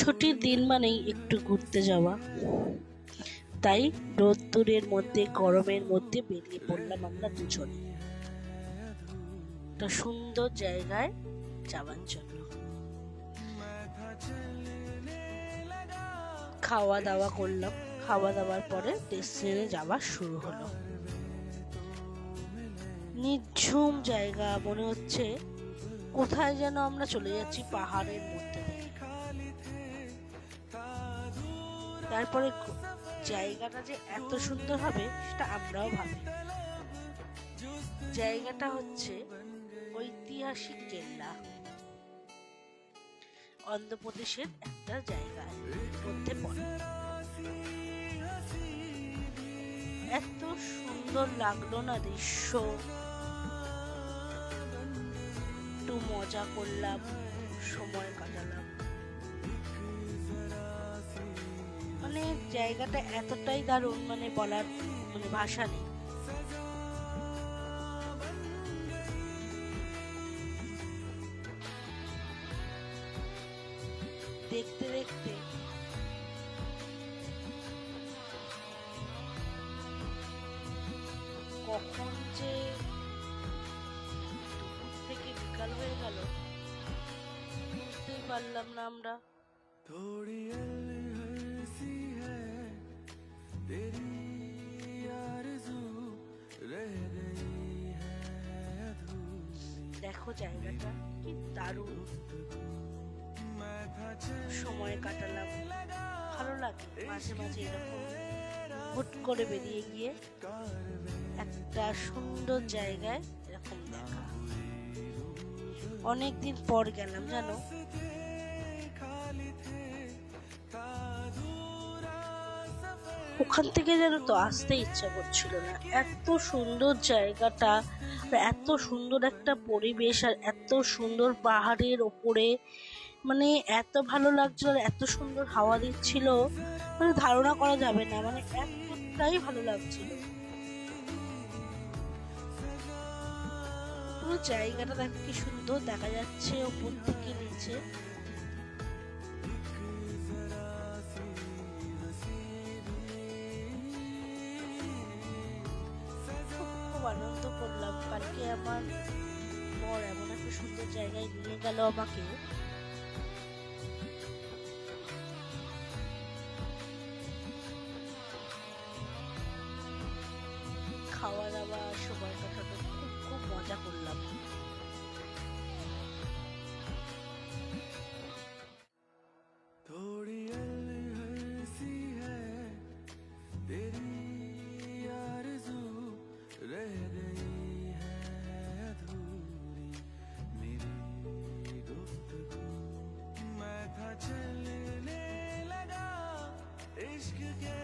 ছুটির দিন মানেই একটু ঘুরতে যাওয়া, তাই রোদ্দুরের মধ্যে গরমের মধ্যে বেরিয়ে পড়লাম আমরা দুজনে একটা সুন্দর জায়গায় যাওয়ার জন্য। খাওয়া দাওয়া করলাম, খাওয়া দাওয়ার পরে ডেস্টিনেশনে যাওয়া শুরু হলো। নিঝুম জায়গা, মনে হচ্ছে কোথায় যেন আমরা চলে যাচ্ছি পাহাড়ের মধ্যে দিয়ে। তারপরে জায়গাটা যে এত সুন্দর হবে সেটা আমরাও ভাবি। জায়গাটা হচ্ছে ঐতিহাসিক কেল্লা, অন্ধ্রপ্রদেশের একটা জায়গার মধ্যে পড়ে। এত সুন্দর লাগলো না দৃশ্য, একটু মজা করলাম, সময় কাটালাম। মানে জায়গাটা এতটাই দারুণ, মানে বলার ভাষা নেই। দেখতে দেখতে কখন যে দুপুর থেকে বিকাল হয়ে গেল বুঝতেই পারলাম না আমরা। দেখো জায়গাটা কি দারুণ, সময় কাটালাম, ভালো লাগে মাঝে মাঝে এরকম হুট করে বেরিয়ে গিয়ে একটা সুন্দর জায়গায় এরকম দেখা। অনেকদিন পর গেলাম জানো। ওখান থেকে যেন তো আসতে ইচ্ছা করছিল না, এত সুন্দর জায়গাটা, এত সুন্দর একটা পরিবেশ, আর এত সুন্দর পাহাড়ের ওপরে, মানে এত ভালো লাগছিল, এত সুন্দর হাওয়া দিচ্ছিল, মানে ধারণা করা যাবে না, মানে এতটাই ভালো লাগছিল। পুরো জায়গাটা দেখো কি সুন্দর দেখা যাচ্ছে ওপর থেকে নিচে। খুব আনন্দ করলাম। কালকে আমার বর এমন একটা সুন্দর জায়গায় নিয়ে গেল আমাকে, খাওয়া দাওয়া, সময় কাটানো, খুব মজা করলাম। थोड़ी अलहसी है तेरी आरज़ू रह गई है अधूरी मेरी गुफ्तगू मैं था चलने लगा इश्क के